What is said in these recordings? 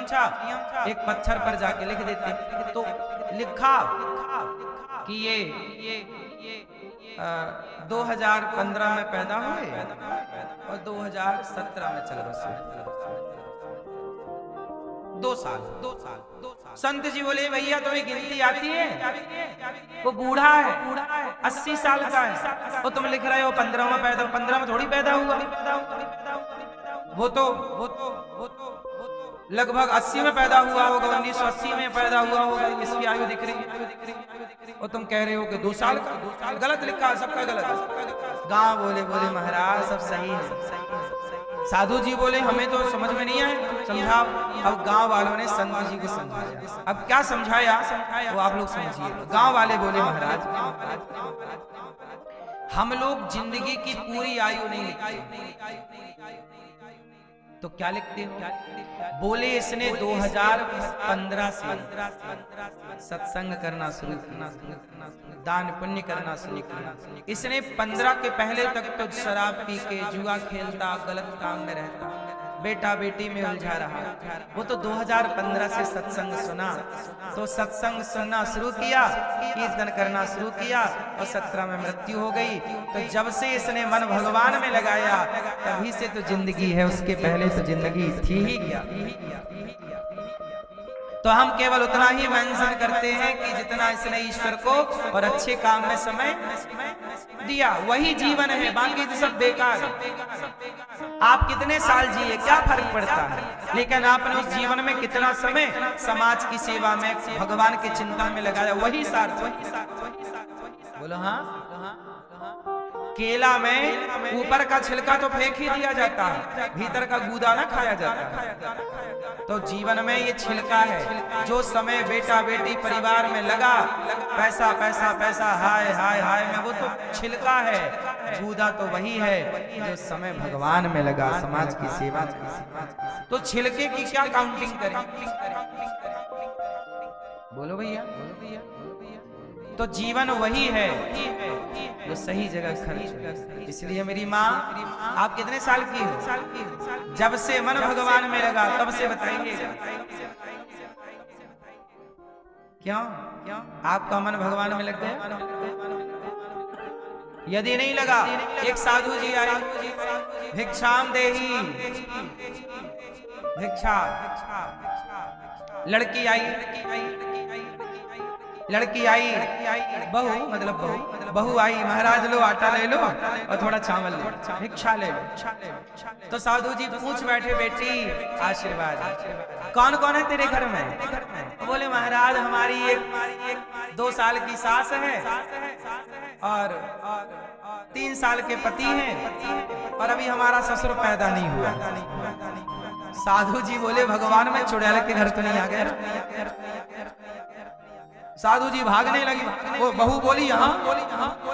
था एक पत्थर पर जाके लिख देते, तो लिखा कि ये 2015 में पैदा हुए और 2017 में चल बसे 2 साल। संत जी बोले भैया तुम्हें गिनती आती है? वो बूढ़ा है 80 साल का है और तुम लिख रहे हो 15 में पैदा, 15 में थोड़ी पैदा हुआ, वो तो लगभग 80 में पैदा हुआ होगा, 1980 में पैदा हुआ होगा, इसकी आयु दिख रही है और तुम कह रहे हो कि 2 साल का। गलत लिखा, सबका गलत। गांव बोले महाराज सब सही है। साधु जी बोले हमें तो समझ में नहीं आया, समझाओ। अब गांव वालों ने संत जी को समझाया। अब क्या समझाया वो आप लोग समझिए। गांव वाले बोले महाराज हम लोग जिंदगी की पूरी आयु नहीं लिखते, तो क्या लिखते हो? बोले इसने 2015 से सत्संग करना शुरू किया, दान पुण्य करना शुरू किया। इसने 15 के पहले तक तो शराब पी के जुआ खेलता, गलत काम में रहता, बेटा बेटी में उलझा रहा। वो तो 2015 से सत्संग सुना, तो सत्संग सुनना शुरू किया, कीर्तन करना शुरू किया और 17 में मृत्यु हो गई। तो जब से इसने मन भगवान में लगाया तभी से तो जिंदगी है, उसके पहले तो जिंदगी थी ही क्या। तो हम केवल उतना ही मेंशन करते हैं कि जितना इसने ईश्वर को और अच्छे काम में समय दिया वही जीवन है, बाकी तो सब बेकार है। आप कितने साल जिए क्या फर्क पड़ता है, लेकिन आपने उस जीवन में कितना समय समाज की सेवा में, भगवान के चिंतन में लगाया, वही सार्थक। बोलो हाँ। केला में ऊपर का छिलका तो फेंक ही दिया जाता है, भीतर का गूदा ना खाया जाता है। तो जीवन में ये छिलका है, जो समय बेटा बेटी परिवार में लगा, पैसा पैसा पैसा हाय हाय हाय में, वो तो छिलका है, गूदा तो वही है जो समय भगवान में लगा, समाज की सेवा की। तो छिलके की क्या काउंटिंग करें? बोलो भैया। तो जीवन वही है जो सही जगह खर्च। इसलिए मेरी माँ, आप कितने साल की हो? जब से मन भगवान में लगा तब से बताइएगा। क्यों आपका मन भगवान में लग गया? यदि नहीं लगा, एक साधु जी आए, भिक्षाम देही, भिक्षा। लड़की आई, बहू आई, महाराज लो आटा ले लो और थोड़ा चावल ले लो, भिक्षा ले लो। तो साधु जी पूछ बैठे, बेटी आशीर्वाद, कौन कौन है तेरे घर में? बोले महाराज हमारी एक 2 साल की सास है और 3 साल के पति हैं और अभी हमारा ससुर पैदा नहीं हुआ। साधु जी बोले भगवान में चुड़ैल के घर तो नहीं आ गया? साधु जी भागने लगी। वो बहू बोली यहाँ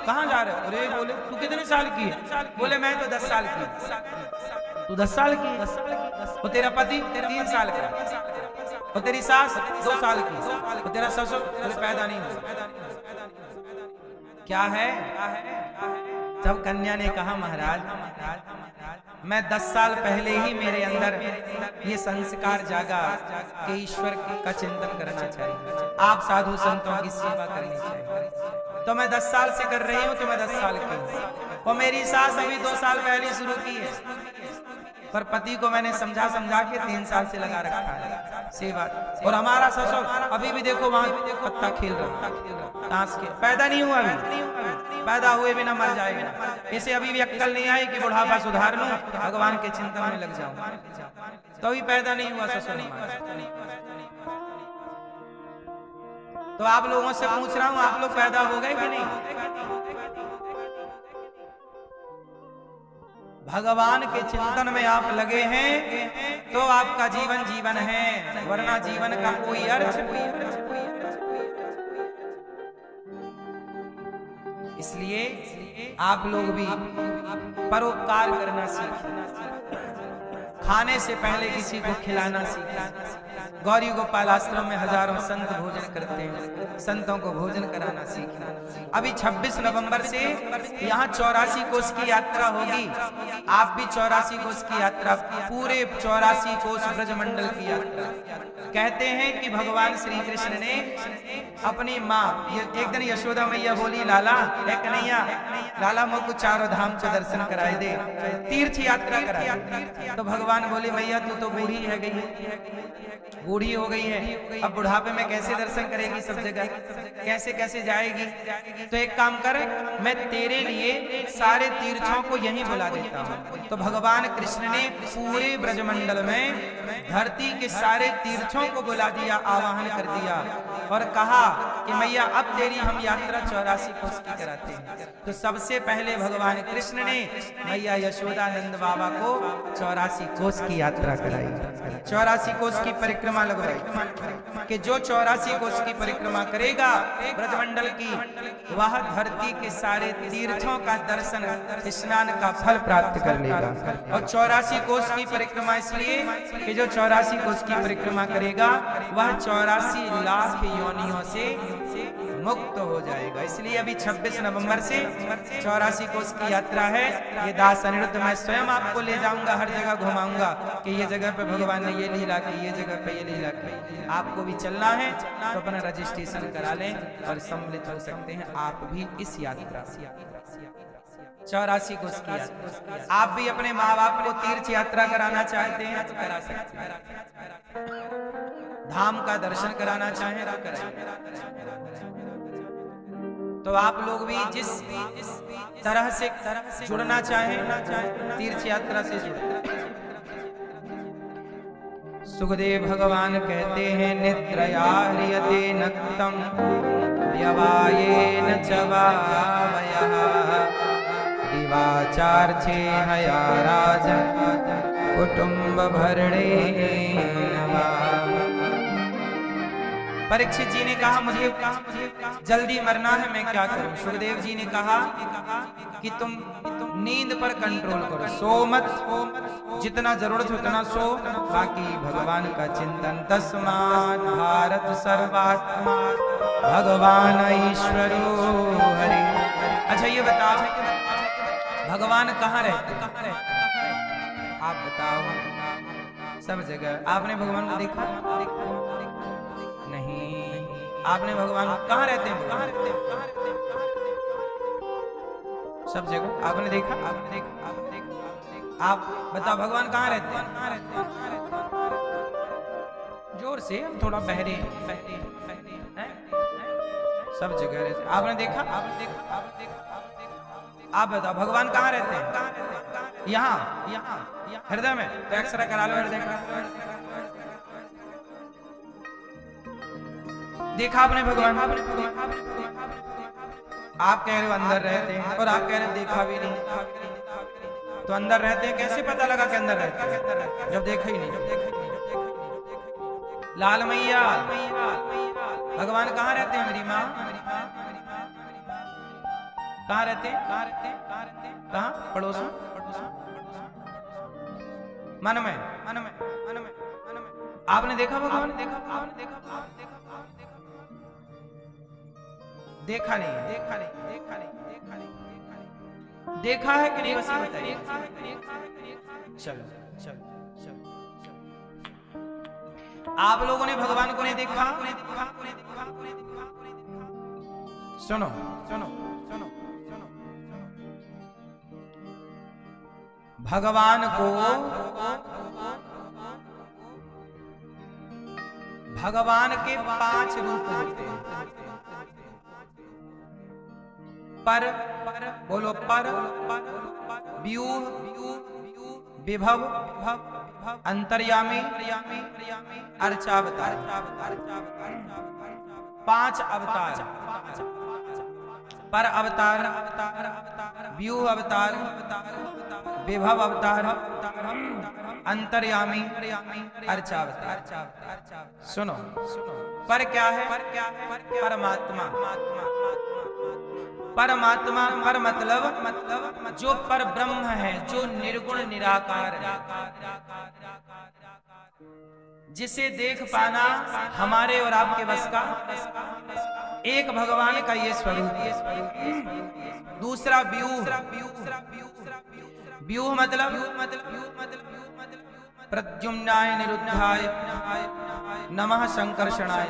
कहाँ जा रहे हो? अरे बोले तू कितने साल की है? बोले मैं तो 10 साल की। तू 10 साल की? और तेरा पति 3 साल का, और तेरी सास 2 साल की, और तेरा ससुर पैदा नहीं हुआ। क्या है? तब कन्या ने कहा महाराज मैं 10 साल पहले ही मेरे अंदर ये संस्कार जागा कि ईश्वर का चिंतन करना चाहिए, आप साधु संतों की सेवा करनी चाहिए। तो मैं 10 साल से कर रही हूँ, तो मैं 10 साल की हूँ। और मेरी सास अभी 2 साल पहले शुरू की है, पर पति को मैंने समझा के 3 साल से लगा रखा है सेवा। और हमारा ससुर अभी भी देखो वहां पत्ता खेल रहा है ताश के, पैदा नहीं हुआ, अभी पैदा हुए बिना मर जाएगा। इसे अभी भी अक्कल नहीं आई कि बुढ़ापा सुधार लूं, भगवान के चिंतन में लग जाऊं। तो अभी पैदा नहीं हुआ ससुर। तो आप लोगों से पूछ रहा हूं, आप लोग पैदा हो गए कि नहीं? भगवान के चिंतन में आप लगे हैं तो आपका जीवन जीवन है, वरना जीवन का कोई अर्थ। इसलिए आप लोग भी परोपकार करना सीखें, खाने से पहले किसी को खिलाना सीखें, गौरी गोपाल आश्रम में हजारों संत भोजन करते हैं, संतों को भोजन कराना सीखना। अभी 26 नवंबर से यहाँ 84 कोस की यात्रा होगी। आप भी 84 कोस की यात्रा, पूरे 84 कोस ब्रजमंडल की यात्रा। कहते हैं कि भगवान श्री कृष्ण ने अपनी माँ, एक दिन यशोदा मैया बोली, लाला है कन्हैया, लाला मुझको चारों धाम के दर्शन कराए दे, तीर्थ यात्रा कराए। तो भगवान बोले, मैया तू तो बूढ़ी है गई, बूढ़ी हो गई है, अब बुढ़ापे में कैसे दर्शन करेगी सब जगह, कैसे कैसे जाएगी। तो एक काम कर, मैं तेरे लिए सारे तीर्थों को यहीं बुला देता हूँ। तो भगवान कृष्ण ने पूरे ब्रजमंडल में धरती के सारे तीर्थों को बुला दिया, आवाहन कर दिया और कहा कि मैया अब तेरी हम यात्रा 84 कोस की कराते हैं। तो सबसे पहले भगवान कृष्ण ने मैया यशोदानंद बाबा को 84 कोस की यात्रा कराई, 84 कोस की परिक्रमा लगवाई कि जो 84 कोस की परिक्रमा करेगा ब्रजमंडल की, वह धरती के सारे तीर्थों का दर्शन, स्नान का फल प्राप्त कर लेगा। और 84 कोस की परिक्रमा इसलिए कि जो 84 कोस की परिक्रमा करेगा वह 84 लाख योनियों से मुक्त हो जाएगा। इसलिए अभी 26 नवंबर से 84 कोस की यात्रा है। ये दास अनिरुद्ध मैं स्वयं आपको ले जाऊंगा, हर जगह घुमाऊंगा कि ये जगह पे भगवान ने ये लीला की, ये जगह पे ये लीला की। आपको भी चलना है तो अपना रजिस्ट्रेशन करा लें और सम्मिलित हो सकते हैं आप भी इस यात्रा से। 84 कोस की यात्रा। आप भी अपने माँ बाप को तीर्थ यात्रा कराना चाहते हैं तो करा सकते हैं, धाम का दर्शन कराना चाहें तो कराएं। तो आप लोग भी जिस तरह से जुड़ना चाहें तीर्थ यात्रा से जुड़े। सुखदेव भगवान कहते हैं, निद्रया ह्रियते नक्तम व्यवायेन च वावयः दिवाचार्थे हया राजन् कुटुंब भरणेन वा। परीक्षित जी ने कहा, मुझे जल्दी मरना है, मैं क्या करूं? सुखदेव जी ने कहा कि तुम नींद पर कंट्रोल करो, सो मत, जितना जरूरत हो उतना सो, बाकी भगवान का चिंतन। तस्मात् भारत सर्वात्मा भगवान ईश्वरो हरि। अच्छा ये बताओ, भगवान कहाँ रहते? आप बताओ। सब जगह। आपने भगवान को देखा? नहीं। आपने भगवान कहाँ रहते हैं? कहाँ रहते हैं? सब जगह। आपने देखा? आपने देखा? आपने देखा? आप बताओ भगवान कहाँ रहते हैं? कहाँ रहते हैं? जोर से, हम थोड़ा बहरे बहरे हैं। सब जगह रहते। आपने देखा? आपने देखा? आपने देखा? आप बताओ भगवान कहाँ रहते हैं? कहाँ रहते हैं? यहाँ यहाँ हृदय में। तो एक्सरे करा लो हृदय का। देखा आपने भगवान? आप कह रहे हो अंदर रहते हैं और आप कह रहे हो देखा भी नहीं। तो अंदर रहते हैं कैसे पता लगा कि अंदर रहते हैं जब देखा ही नहीं? लाल मैया, भगवान कहाँ रहते हैं? मेरी माँ कहाँ रहते हैं? कहाँ रहते हैं? कहाँ रहते हैं? कहाँ? पड़ोस में? मन में, मन में, मन में, मन में। आपने देखा भगवान? देखा? आपने देखा? आपने देखा? देखा नहीं, देखा नहीं, देखा नहीं, देखा नहीं, देखा नहीं। देखा है कि नहीं? बस ये बताइए। चलो चलो चलो। आप लोगों ने भगवान को नहीं देखा? सुनो सुनो सुनो सुनो। भगवान को, भगवान के 5 रूप होते हैं। पर, बोलो पर, व्यूह, विभव, अंतर्यामी, अर्चावतार। 5 अवतार। पर अवतार, व्यूह अवतार, विभव अवतार, अंतर्यामी, अर्चावतार। सुनो, पर क्या है? परमात्मा। परमात्मा, पर मतलब जो पर ब्रह्म है, जो निर्गुण निराकार है, जिसे देख पाना हमारे और आपके बस का एक भगवान का ये स्वरूप। दूसरा व्यूह, व्यूह मतलब प्रद्युम्नाय निरुद्धाय नमः संकर्षणाय।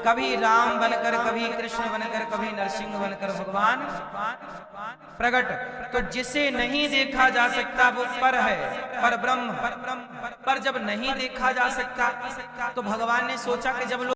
कभी राम बनकर, कभी कृष्ण बनकर, कभी नरसिंह बनकर भगवान प्रकट। तो जिसे नहीं देखा जा सकता वो पर है, पर ब्रह्म। पर जब नहीं देखा जा सकता तो भगवान ने सोचा कि जब